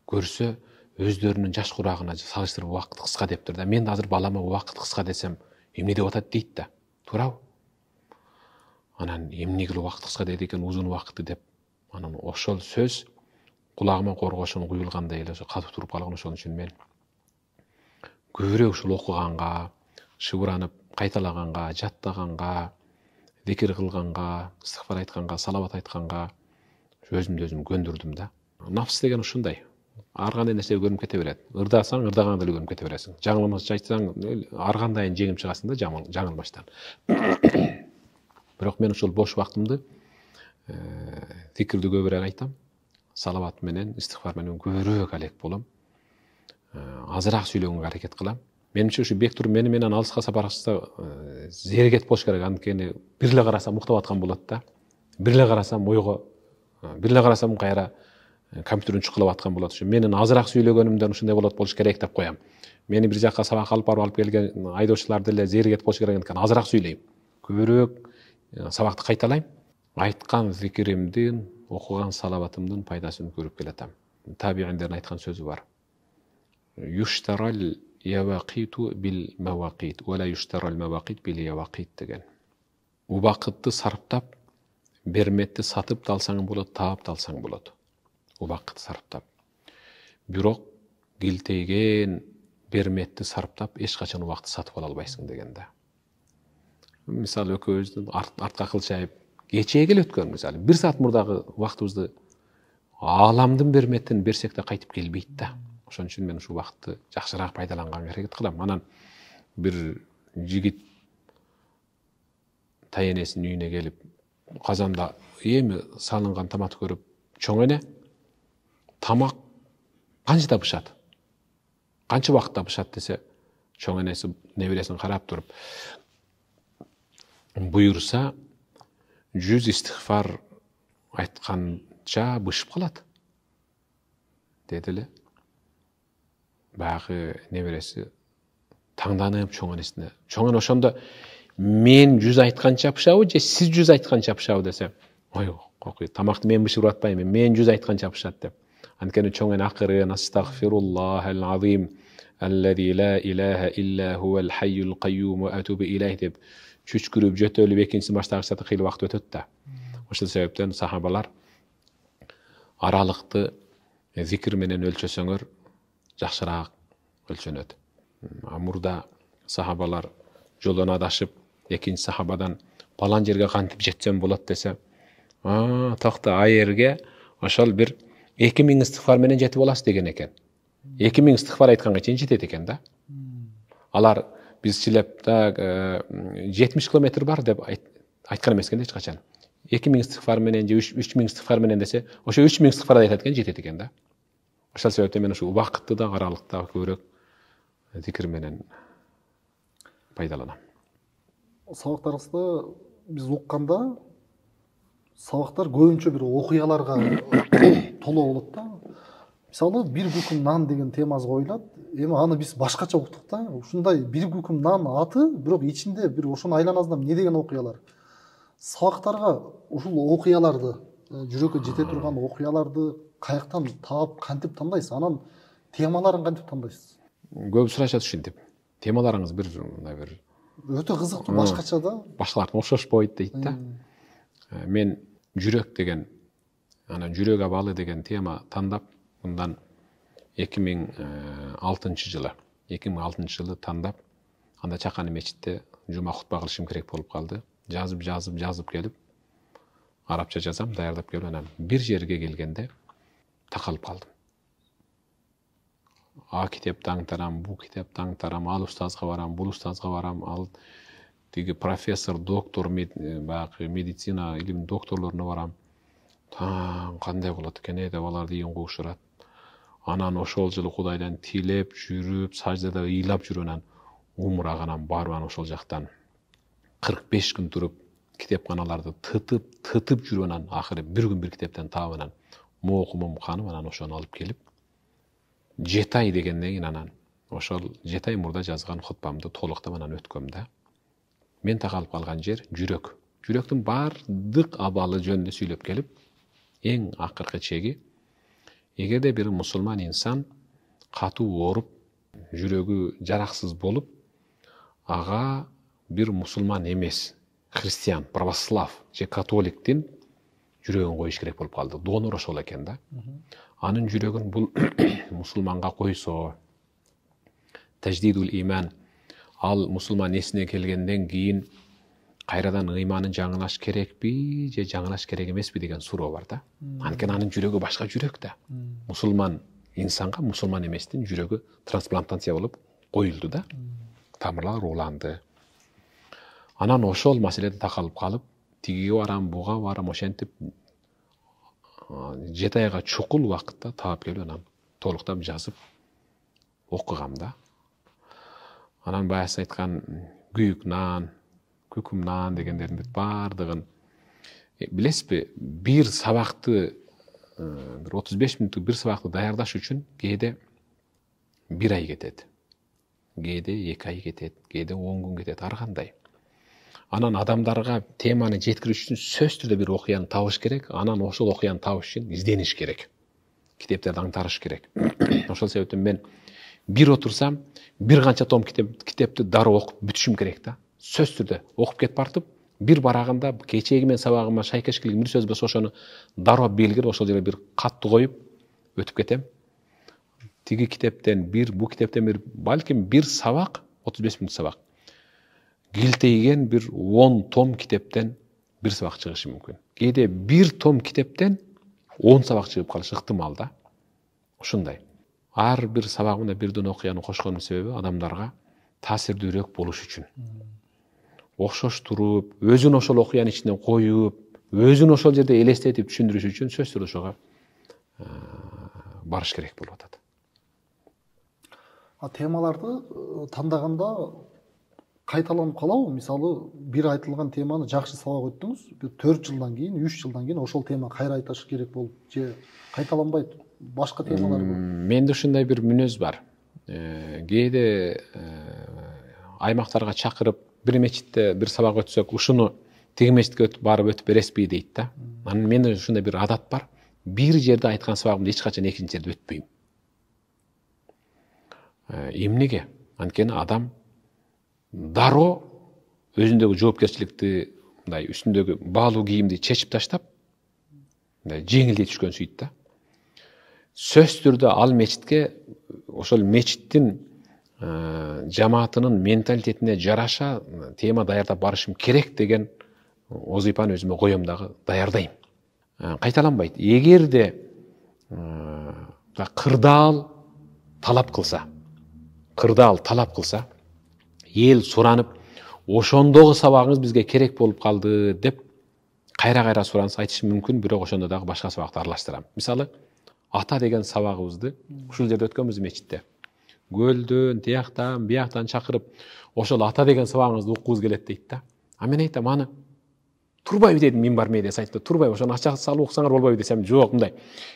Көрсө өздөрүнүн жаш курагына салыштырып убакыт кыска дептир да. Мен азыр балама убакыт кыска десем, эмне деп атат дейт да. Туурабы? Анан эмне кылып убакыт кыска деди экен, узун убакытты деп. Анан ошол сөз кулагыма коргошон куюлгандай эле катып туруп калган. Ошон үчүн мен көбүрөөк ушул окуганга, шыбыранып кайталаганга, жаттаганга, зикир кылганга, истигфар айтканга, салават айтканга өзүмдү өзүм көндүрдүм да. Нафс деген ушундай. Ар кандай нерсе көрүнүп кете берет. Ырдасаң, ырдаган деле көрүнүп кете бересиң. Жаңылмаш айтсаң, ар кандайын жеңип чыгасың да жаңылмаштан. Бирок мен ушул бош убактымды зикирди көбүрөөк айтам. Салават менен, истигфар менен көбүрөөк алек болом. Азыраак сүйлөгөнгө аракет кылам. Менимче ушу бек туруп мени менен алыска сапарчыса зерекет болуш керек. Анткени бир эле карасам уктап аткан болот да. Бир эле карасам ойго, бир эле карасам кайра компьютерден чукулап аткан болот. Ушу менин азыраак сүйлөгөнүмдөн ушундай болуш керек деп коям. Мени бир жака сабак алып келген айдоочулар деле зерекет болуш керек экен. Азыраак сүйлөйм. Көбүрөөк сабакты кайталайм. Айткан зикиримдин, окуган салаватымдын пайдасын көрүп келатам. Табииндердин айткан сөзү бар. Юштарал явақиту бил мавақит, ва ла юштарал мавақит бил явақит деген. Убакытты сарптап, берметти сатып да алсаң болот, таап да алсаң болот. Убакытты сарптап. Бирок килтейген берметти сарптап эч качан убакытты сатып ала албайсың деген да. Мисалы экөөбүздүн артка кылчайып, кечеге эле өткөн мисалы 1 саат мурдагы убактыбызды ааламдын берметтин берсек да кайтып келбейт да. Ошон үчүн мен ушул убакытты жакшыраак пайдаланганга аракет кылам. Анан бир жигит таенесинин үйүнө келип, казанда эми салынган тамакты көрүп, чоң эне, тамак канчада бышат? Канча убакытта бышат десе, чоң энеси небересин карап туруп, буйрса 100 истигфар айтканча бышып калат. Деди эле. Баягы небереси таңданып чоң энесине. Чоң эне ошондо мен 100 айтканча бышабы же сиз 100 айтканча бышабы десе, ой, тамакты мен бышырып атпайм, мен 100 айтканча бышат деп. Анткени чоң эне акырын астагфируллахал азим аллази ла илаха илля хувал хайюл кайюм ва атубу илейх деп чүчкүрүп жөтөлүп экинчисин баштагычта кыйла убакыт өтөт да. Ошол себептен сахабалар аралыкты зикир менен өлчөсөңөр жакшыраак өлчөнөт. Мурда сахабалар жолдон адашып, экинчи сахабадан палан жерге кантип жетсем болот десе, токто ай жерге ошол бир 2000 истигфар менен жетип аласыз деген экен. 2000 истигфар айтканга чейин жетет экен да. Алар биз Чилепте 70 километр бар деп айткан эмес экен эч качан. 2000 истигфар менен же 3000 истигфар менен десе, ошо 3000 истигфар айтат экен, жетет экен да. Ошол себептен мен ушу убакытты да аралыкта көбүрөөк зикир менен пайдаланам. Сабактарыбызда биз укканда сабактар көбүнчө бир окуяларга толуу болот да. мисалы бир күкүм нан деген темасы коюлат. Эми аны биз башкача уктук да. Ушундай бир күкүм нан аты, бирок ичинде бир ошонун айланасында эмне деген окуялар. Сабактарга ушул окуяларды, жүрөккө жете турган окуяларды каяктан таап, кантип тандайсыз? Анан темаларын кантип тандайсыз? Көп сурашат ушинтип. Темаларыңыз бир мындай бир Өтө кызыктуу, башкача да. Башкаларга окшошпойт дейт да. Мен жүрөк деген, анан жүрөк абалы деген тема тандап, мындан 2006 жылы, 2006 жылы тандап, анда Чаканы мечитте жума хутба кылышым керек болуп калды. Жазып келип, арабча жазам, даярдап келип, анан бир жерге келгенде такалып калдым. А китепти аңтарам, бу китепти аңтарам, ал устазга барам, бул устазга барам, ал тиги профессор, доктор, баягы медицина илим докторлоруна барам. Кандай болот экен деп алар деген угушурат. Анан ошол жылы Кудайдан тилеп, жүрүп, саждада ыйлап жүрүп, умрага анан барып ошол жактан 45 күн туруп, китепканаларды тытып жүрүп, анан акыры бир күн бир китептен таап, анан моокумум канып, анан ошону алып келип, 7 ай дегенден кийин анан ошол 7 ай мурда жазган хутбамды толуктап анан өткөм да. Мен такалып калган жер жүрөк. Жүрөктүн бардык абалы жөнүндө сүйлөп келип, эң акыркы чеги, эгерде бир мусулман инсан катуу ооруп, жүрөгү жараксыз болуп, ага бир мусулман эмес, христиан, православ же католиктин жүрөгүн коюш керек болуп калды. Донор ошол экен да. Анын жүрөгүн бул мусулманга койсо, таждидул иман, ал мусулман эсине келгенден кийин кайрадан ыйманын жаңылаш керекпи же жаңылаш керек эмеспи деген суроо бар да. Анткени анын жүрөгү башка жүрөк да. Мусулман инсанга мусулман эместин жүрөгү трансплантация болуп коюлду да. Тамырлар уланды. Анан ошол маселеде такалып калып, тигиге барам, буга барам, ошентип 7 айга чукул убакытта таап келип, анан толуктап жазып окугам да. Анан баягы айткан күйүк нан, күкүм нан дегендердин бардыгын билесизби, бир сабакты, бир 35 мүнөттүк бир сабакты даярдаш үчүн кээде 1 ай кетет, кээде 2 ай кетет, кээде 10 күн кетет, ар кандай. Анан адамдарга теманы жеткириш үчүн сөзсүз түрдө бир окуяны табыш керек, анан ошол окуяны табыш үчүн издениш керек. Китептерди аңтарыш керек. Ошол себептен мен бир отурсам, бир канча том китепти дароо окуп бүтүшүм керек да. Сөзсүз түрдө окуп кетип бартып, бир барагында кечеги мен сабагыма шайкеш келген бир сөз болсо ошону дароо белгилеп, ошол жерге бир катты коюп өтүп кетем. Тиги китептен бир, бу китептен бир, балким бир сабак, 35 мүнөт сабак. Килтейген бир 10 том китептен бир сабак чыгышы мүмкүн. Кээде бир том китептен 10 сабак чыгып калышы ыктымал да. Ушундай. Ар бир сабагымда бирден окуяны кошконун себеби адамдарга таасирдүүрөөк болуш үчүн. Окшош туруп, өзүн ошол окуянын ичине коюп, өзүн ошол жерде элестетип түшүндүрүш үчүн сөзсүз түрдө ошого барыш керек болуп атат. Темаларды тандаганда кайталанып калабы? Мисалы, бир айтылган теманы жакшы сабак өттүңүз, 4 жылдан кийин, 3 жылдан кийин ошол тема кайра айтыш керек болуп, же кайталанбайт башка темалар бар? Менде ушундай бир мүнөз бар. Кээде аймактарга чакырып, бир мечитте бир сабак өтсөк, ушуну тиги мечитке барып өтүп бересизби дейт да. Анан менде ушундай бир адат бар. Бир жерде айткан сабагымды эч качан экинчи жерде өтпөйм. Эмнеге? Анткени адам дароо өзүндөгү жоопкерчиликти, мындай үстүндөгү баалуу кийимди чечип таштап, мындай жеңилдей түшкөн сүйт да. Сөзсүз түрдө ал мечитке, ошол мечиттин жамаатынын менталитетине жараша тема даярдап барышым керек деген озыйпаны өзүмө коем дагы, даярдайм. Кайталанбайт. Эгерде кырдаал талап кылса, эл суранып, ошондогу сабагыңыз бизге керек болуп калды деп кайра суранса айтышым мүмкүн, бирок ошондо дагы башка сабакты аралаштырам. Мисалы, ата деген сабагыбызды ушул жерде өткөнбүз мечитте. Көлдөн, тияктан, бияктан чакырып, ошол ата деген сабагыңызды окугуз келет дейт да. А мен айтам, аны турбайбы дедим, Минбар медиа сайтта турбайбы, ошону ача салып окусаңар болбойбу десем, жок, мындай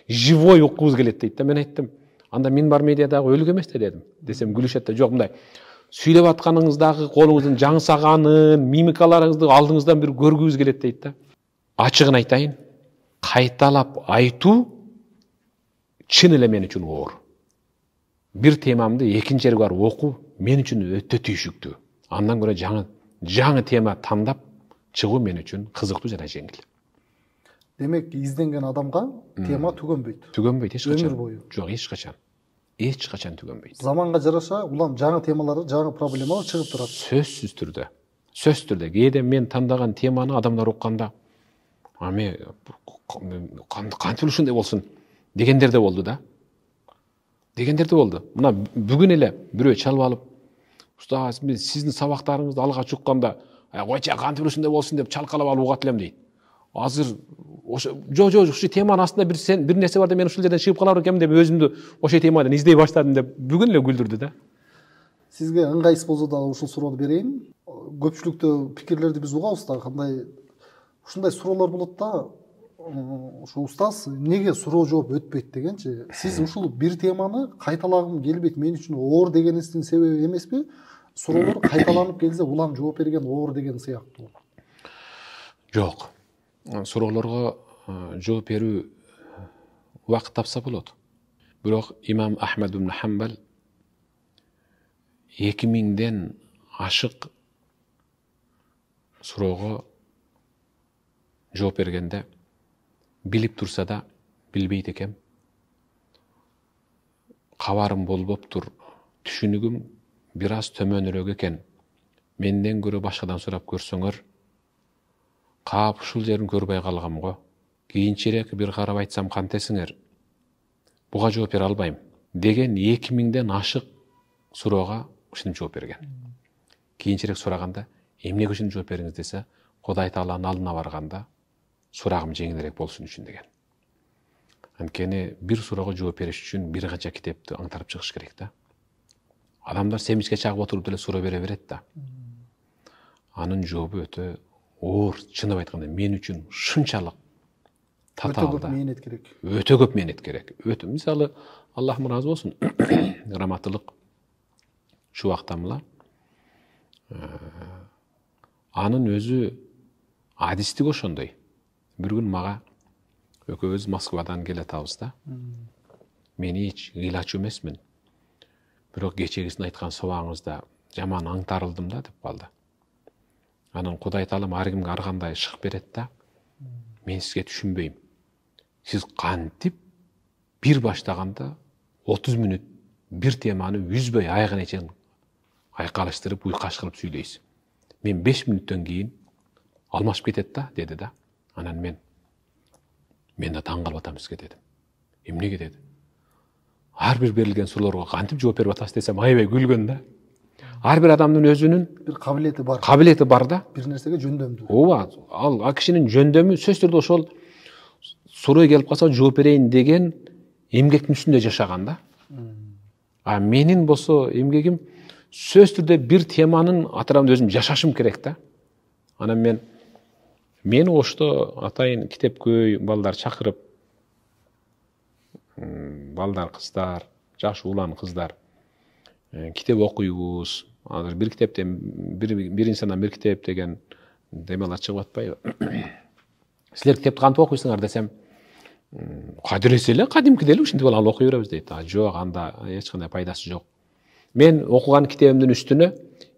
живой окугубуз келет дейт да. Мен айттым, анда Минбар медиадагы өлүк эмес да дедим. Десем күлүшөт да, жок, мындай сүйлөп атканыңыздагы колуңуздун жаңсаганын, мимикаларыңызды алдыңыздан бир көргүбүз келет дейт да. Ачыгын айтайын, кайталап айтуу чын эле мен үчүн оор. Бир темамды экинчи эрге барып окуу мен үчүн өтө түйшүктүү. Андан көрө жаңы тема тандап чыгуу мен үчүн кызыктуу жана жеңил. Демек изденген адамга тема түгөнбөйт. Түгөнбөйт эч качан. Өмүр бою. Жок, эч качан. Эч качан түгөнбөйт. Заманга жараша улам жаңы темалар, жаңы проблемалар чыгып турат. Сөзсүз түрдө. Сөзсүз түрдө. Кээде мен тандаган теманы адамдар укканда, аме кантип ушундай болсун дегендер да болду да. Дегендер да болду. Мына бүгүн эле бирөө чалып алып, "Устаз, мен сиздин сабактарыңызды алгач укканда, койчу кантип ушундай болсун" деп чалкалап алып угат элем дейт. Азыр ошо жок, ушу теманын астында бир нерсе бар да мен ушул жерден чыгып калар экенмин деп өзүмдү ошол темадан издей баштадым деп бүгүн эле күлдүрдү да. Сизге ыңгайсыз болсо дагы ушул суроону берейин. Көпчүлүктө пикирлерди биз угабыз да, кандай ушундай суроолор болот да. Ошо устаз эмнеге суроо жооп өтпөйт дегенчи. Сиз ушул бир теманы кайталагым келбейт, мен үчүн оор дегениңиздин себеби эмеспи? Суроолор кайталанып келсе улам жооп берген оор деген сыяктуу. Жок. Суроолорго жооп берүү убакыт тапса болот. Бирок имам Ахмад ибн Хамбал 2000ден ашык суроого жооп бергенде билип турса да билбейт экем. Кабарым болбоптур, түшүнүгүм бир аз төмөнүрөөк экен. Менден көрө башкадан сурап көрсөңөр, каап ушул жерин көрбөй калгам го. Кийинчерээк бир карап айтсам кантесиңер? Буга жооп бере албайм деген 2000ден ашык суроого ушинтип жооп берген. Кийинчерээк сураганда, эмнеге ушинтип жооп бериңиз десе, Кудай Тааланын алдына барганда сурагым жеңилирээк болсун үчүн деген. Анткени бир суроого жооп бериш үчүн бир канча китепти аңтарып чыгыш керек да. Адамдар семичке чагып отуруп деле суроо бере берет да. Анын жообу өтө оор, чынып айтканда мен үчүн шунчалык татаал да. Өтө көп мээнет керек. Өтө, мисалы, Аллахым ыраазы болсун, Раматылык Шубактамыла анын өзү адистик ошондой. Бир күн мага экөөбүз Москвадан келатабыз да. Мен эч ыйлачу эмесмин. Бирок кечегисин айткан сабагыңызда жаман аңтарылдым да деп калды. Анан Кудай Таалам ар кимге ар кандай шык берет да. Мен сизге түшүнбөйм. Сиз кантип бир баштаганда 30 мүнөт бир теманы үзбөй аягына чейин айкалыштырып, уйкаш кылып сүйлөйсүз. Мен 5 мүнөттөн кийин алмашып кетет да, деди да. Анан мен да таң калып атам сизге дедим. Эмнеге деди? Ар бир берилген суроолорго кантип жооп берип атасыз десем, аябай күлгөн да. Ар бир адамдын өзүнүн бир кабилети бар. Кабилети бар да. Бир нерсеге жөндөмдүү. Ооба, ал кишинин жөндөмү сөзсүз түрдө ошол суроо келип калса жооп берейин деген эмгектин үстүндө жашаган да. А менин болсо эмгегим сөзсүз түрдө бир теманын атырабында өзүм жашашым керек да. Анан мен ошто атайын китепкөй балдар чакырып, балдар, кыздар, жаш улан кыздар китеп окуйбуз. Азыр бир китептен бир инсандан бир китеп деген демалар чыгып атпайбы? Силер китепти кантип окуйсуңар десем, кадирлесе эле кадимкидей эле ушинтип алып окуй беребиз дейт. Жок, анда эч кандай пайдасы жок. Мен окуган китебимдин үстүнө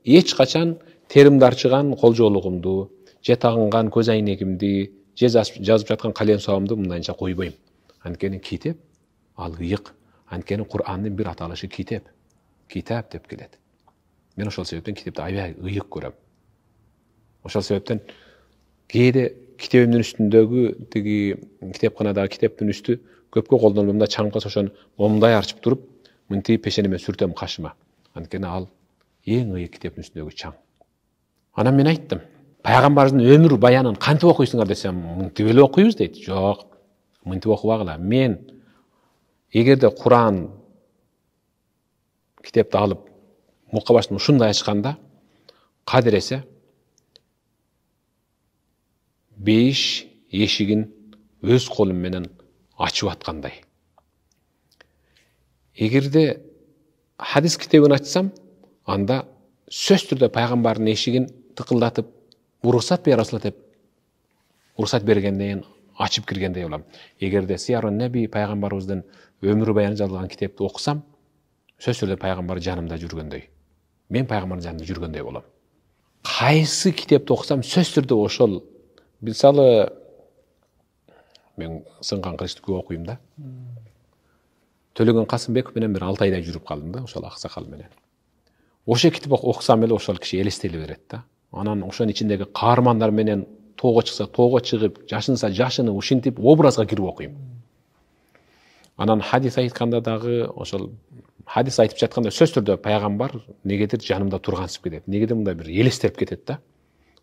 эч качан терим дарчыган кол жоолугумду, же тагынган көз айнегимди, же жазып жаткан калем сабамды мындайча койбойм. Анткени китеп ал ыйык. Анткени Кур'андын бир аталышы китеп. Китап деп келет. Мен ошол себептен китепти аябай ыйык көрөм. Ошол себептен кээде китебимдин үстүндөгү тиги китепканадагы китептин үстү көпкө колдонбойм да, чаңып калса ошону момундай арчып туруп, мынтип пешенеме сүртөм кашыма. Анткени ал эң ыйык китептин үстүндөгү чаң. Анан мен айттым, пайгамбарыбыздын өмүр баянын кантип окуйсуңар десем, мынтип эле окуйбуз дейт. Жок, мынтип окубагыла. Мен эгерде Кур'ан китепти алып мукабасын ушундай ачканда, кадыресе бейиш эшигин өз колум менен ачып аткандай. Эгерде хадис китебин ачсам, анда сөз түрдө пайгамбардын эшигин тыкылдатып, уруксат бер Расул деп уруксат бергенден ачып киргендей болом. Эгерде Сиярун Неби пайгамбарыбыздын өмүрү баяны жазылган китепти окусам, сөз түрдө пайгамбар жанымда жүргөндөй. Мен пайгамбардын жанында жүргөндөй болом. Кайсы китепти окусам, сөз түрдө ошол. Мисалы, мен Сынган Кылычты көп окуйм да. Төлөгөн Касымбеков менен бир 6 айдай жүрүп калдым да, ошол аксакал менен. Ошо китепти окусам эле ошол киши элестеле берет да. Анан ошонун ичиндеги каармандар менен тоого чыкса, тоого чыгып, жашынса, жашыны ушинтип образга кирип окуйм. Анан хадис айтканда дагы ошол хадис айтып жатканда сөз түрдө пайгамбар негедир жанымда тургансып кетет. Негедир мындай бир элестеп кетет да.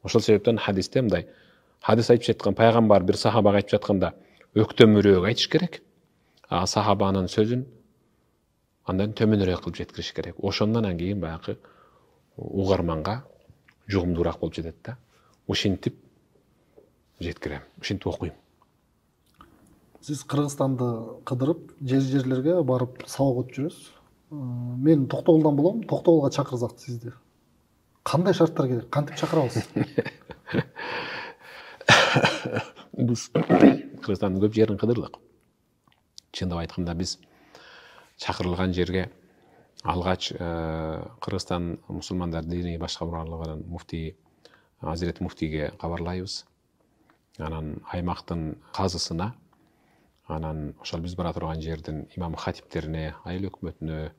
Ошол себептен хадисте мындай хадис айтып жаткан пайгамбар бир сахабага айтып жатканда өктөмүрөөк айтыш керек. А сахабанын сөзүн андан төмөнүрөөк кылып жеткириш керек. Ошондон кийин баягы угарманга жугумдуураак болуп жетет да. Ушинтип жеткирем, ушинтип окуйм. Сиз Кыргызстанды кыдырып, жерлерге барып сабак өтүп жүрөсүз. Мен Токтогулдан болом, Токтогулга чакырсак сизди. Кандай шарттар керек? Кантип чакырабыз? Биз Кыргызстандын көп жерин кыдырдык. Чындап айтканда биз чакырылган жерге алгач Кыргызстан мусулмандар диний башкармалыгынын муфтий Азирет муфтийге кабарлайбыз. Анан аймактын казысына, анан ошол биз бара турган жердин имам хатиптерине, айыл өкмөтүнө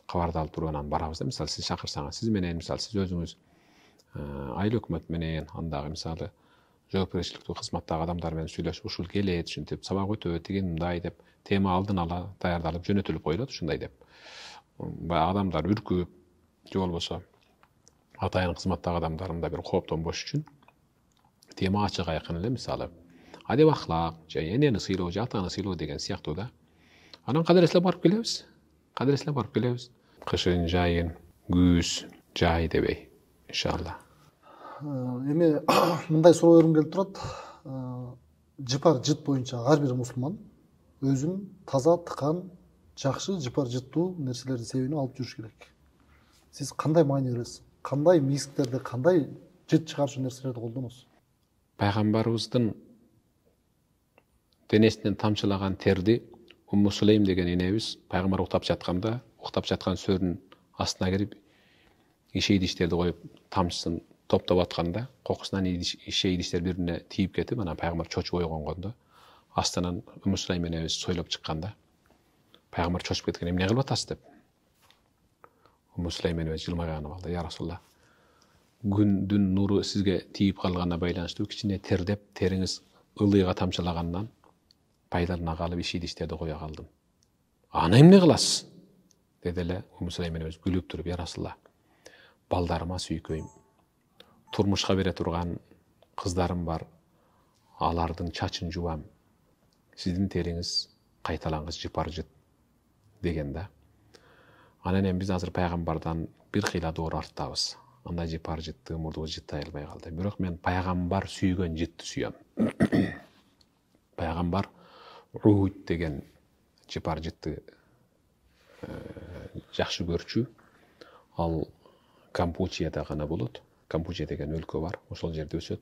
кабарды алып туруп анан барабыз да. Мисалы сиз чакырсаңыз, сиз менен, мисалы сиз өзүңүз айыл өкмөт менен, андагы мисалы жоопкерчиликтүү кызматтагы адамдар менен сүйлөшүп, ушул келет, ушинтип сабак өтөт, деген мындай деп тема алдын ала даярдалып жөнөтүлүп коюлат, ушундай деп. Баягы адамдар үркүп, же болбосо атайын кызматтагы адамдар мындай бир кооптонбош үчүн тема ачык айкын эле, мисалы адеп ахлак, же энени сыйлоо, же атаны сыйлоо деген сыяктуу да. Анан кадыр эслеп барып келебиз. Кышын, жайын, күз, жай дебей, иншалла. Эми мындай суроо бергим келип турат. Жыпар жыт боюнча ар бир мусулман өзүн таза, тыкан, жакшы, жыпар жыттуу нерселерди себинип алып жүрүш керек. Сиз кандай маани бересиз? Кандай мисктерди, кандай жыт чыгарчу нерселерди колдоносуз? Пайгамбарыбыздын денесинен тамчылаган терди Умму Сулейм деген энебиз пайгамбар уктап жаткан сөрүнүн астына кирип, иши идиштерди коюп, тамчысын топтоп атканда, кокусунан иши идиштер бирине тийип кетип, анан пайгамбар чочуп ойгонгондо, астынан Умму Сулейм энебиз сойлоп чыкканда, пайгамбар чочуп кеткен, эмне кылып атасыз деп. Умму Сулейм энебиз жылмайганып алды. Я Расулалла, күндүн нуру сизге тийип калганына байланыштуу кичине тердеп, териңиз ылыйга тамчылагандан пайдалана калып иши идиштерди кое калдым. Аны эмне кыласыз? Деди эле Умму Сулейм энебиз күлүп туруп, Я Расулалла, балдарыма сүйкөйм. Турмушка бере турган кыздарым бар. Алардын чачын жубам. Сиздин териңиз кайталангыс жыпар жыт деген да. Анан эми биз азыр пайгамбардан бир кыйла доор арттабыз. Андай жыпар жытты, мурдубуз жыттай албай калды. Бирок мен пайгамбар сүйгөн жытты сүйөм. Пайгамбар Ухуд деген жыпар жытты жакшы көрчү. Ал Кампучияда гана болот. Кампучия деген өлкө бар. Ошол жерде өсөт.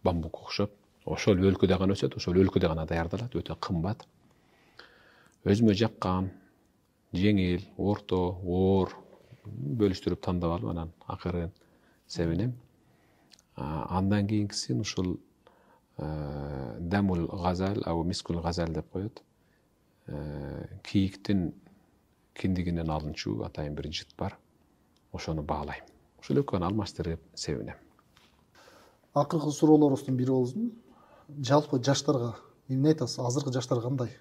Бамбук окшоп. Ошол өлкөдө гана өсөт, ошол өлкөдө гана даярдалат, өтө кымбат. Өзүмө жаккан, жеңил, орто, оор бөлүштүрүп тандап алып, анан акырын себинем. Андан кийинкисин ушул Дамул Газал, абы Мискул Газал деп коет. Кийиктин киндигинен алынчу атайын бир жыт бар. Ошону баалайм. Ошол экөөнү алмаштырып себинем. Акыркы суроолорубуздун бири болсун. Жалпы жаштарга эмне айтасыз? Азыркы жаштар кандай?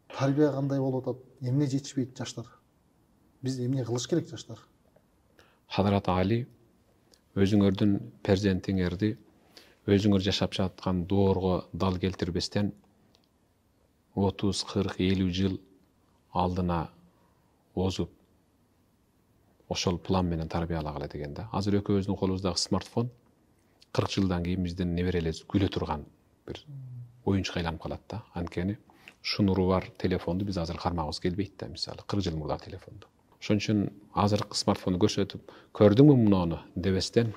Тарбия кандай болуп атат? Эмне жетишпейт жаштар? Биз эмне кылыш керек жаштар? Хадрат Али, өзүңөрдүн перзентиңерди өзүңөр жашап жаткан доорго дал келтирбестен 30, 40, 50 жыл алдына озуп ошол план менен тарбиялагыла деген да. Азыр экөөбүздүн колубуздагы смартфон 40 жылдан кийин биздин неберелерибиз күлө турган бир оюнчук айланып калат да. Анткени шунуру бар телефонду биз азыр кармагыбыз келбейт да, мисалы 40 жыл мурдагы телефонду. Ошон үчүн азыркы смартфонду көрсөтүп, көрдүңбү муну дебестен,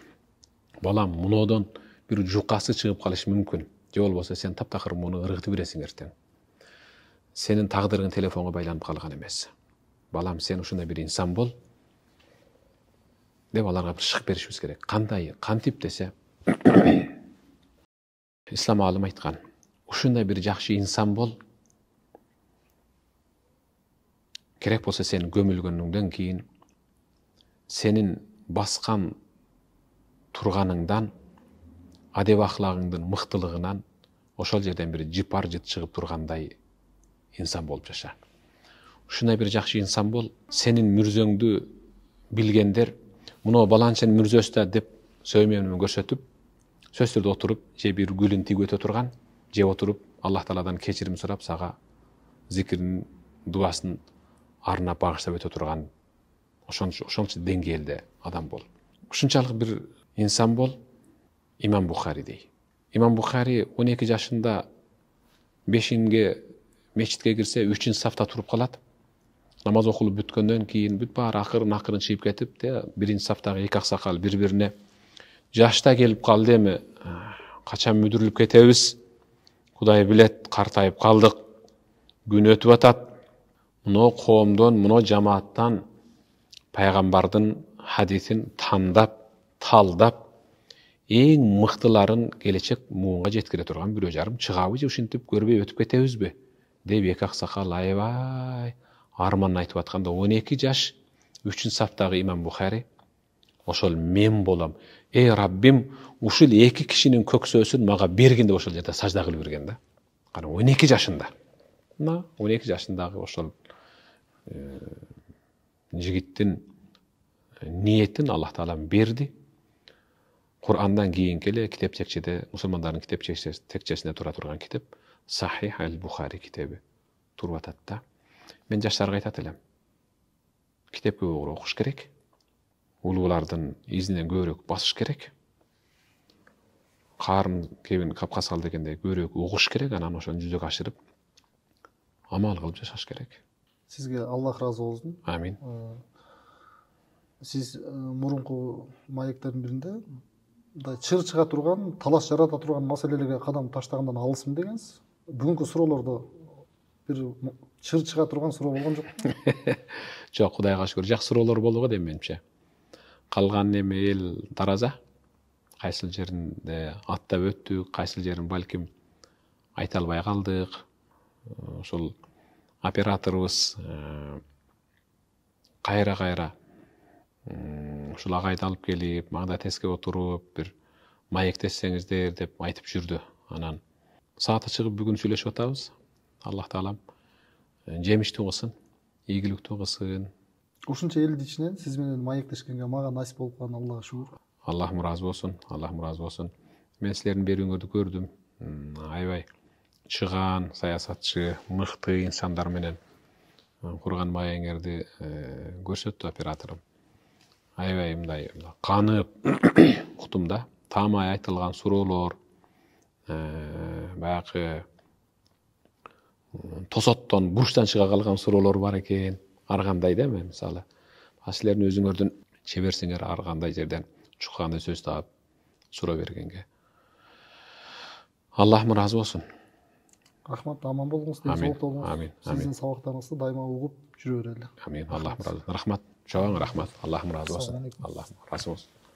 балам мунодон бир жукасы чыгып калышы мүмкүн. Же болбосо сен таптакыр муну ыргытып бересиң эртең. Сенин тагдырың телефонго байланып калган эмес. Балам сен ушундай бир инсан бол деп аларга бир шык беришибиз керек. Кандай, кантип десе, ислам алым айткан. Ушундай бир жакшы инсан бол. Керек болсо сен көмүлгөндөн кийин сенин баскан турганыңдан, адеп ахлагыңдын мыктылыгынан ошол жерден бир жипар жыт чыгып тургандай инсан болуп жаша. Ушундай бир жакшы инсан бол. Сенин мүрзөңдү билгендер муну баланчанын мүрзөсү да деп сөймө менен көрсөтүп, сөзсүздө отуруп, же бир гүлүн тигип өтө турган, же отуруп Аллах Тааладан кечирим сурап, сага зикирин, дуасын арнап багыштап өтө турган ошончо деңгээлде адам бол. Ушунчалык бир инсан бол. Имам Бухаридей. Имам Бухари 12 жашында бешинге мечитке кирсе 3-нчи сафта туруп калат. Намаз окулуп бүткөндөн кийин бүт баары акырын чыйып кетип, 1-нчи сафтагы эки аксакал бири-бирине жашта келип калды эми, качан мүдүрүлүп кетебиз? Кудай билет, картайып калдык. Күн өтүп атат. Муну коомдон, муну жамааттан пайгамбардын хадисин тандап, талдап, эң мыктыларын келечек муунга жеткире турган бирөө жарым чыгабы, же ушинтип көрбөй өтүп кетебизби деп эки аксакал аябай арманын айтып атканда 12 жаш 3-нчи сафтагы имам Бухари ошол мен болом. Эй Раббим, ушул эки кишинин көксөсүн мага бергин деп ошол жерде сажда кылып берген да. Кана 12 жашында. 12 жашындагы ошол жигиттин ниетин Аллах Таала берди. Курандан кийинки эле китеп текчеде, мусулмандардын китеп текчесинде тура турган китеп Сахих аль-Бухари китеби туруп атат да. Мен жаштарга айтат элем. Китеп көбүрөөк окуш керек. Улуулардын изинен көбүрөөк басыш керек. Карын кебин капка сал дегендей көбүрөөк угуш керек, анан ошону жүзөгө ашырып амал кылып жашаш керек. Сизге Аллах разы болсун. Амин. Сиз мурунку маектердин биринде чыр чыга турган, талаш жарата турган маселелерге кадам таштагандан алысмын дегенсиз. Бүгүнкү суроолордо бир чыр чыга турган суроо болгон жок. Жок, Кудайга шүгүр, жакшы суроолор болду го дейм менимче. Калган эми эл тараза. Кайсыл жеринде аттап өттүк, кайсыл жерин балким айта албай калдык. Ошол операторубуз кайра ушул агайды алып келип, маңда теске отуруп, бир маектессеңиздер деп айтып жүрдү. Анан сааты чыгып бүгүн сүйлөшүп атабыз. Аллах Таалам жемиштүү кылсын, ийгиликтүү кылсын. Ушунча элдин ичинен сиз менен маектешкенге мага насип болуп калган Аллага шүгүр. Аллахым разы болсун, Аллахым разы болсун. Мен силердин берүүңөрдү көрдүм. Аябай чыгаан саясатчы, мыкты инсандар менен курган маегиңерди көрсөттү операторум. Аябай мындай канып уктум да. Таамай айтылган суроолор, баягы тосоттон бурчтан чыга калган суроолор бар экен. Ар кандай да, мен мисалы силердин өзүңөрдүн чеберсиңер ар кандай жерден чуккандай сөз таап суроо бергенге. Аллахым разы болсун. Рахмат, аман болуңуз, денсаулыкта болуңуз. Амин. Сиздин сабактарыңызды дайыма угуп жүрө берели. Амин. Аллахым разы болсун. Рахмат. Чоң рахмат. Аллахым разы болсун. Аллахым разы болсун.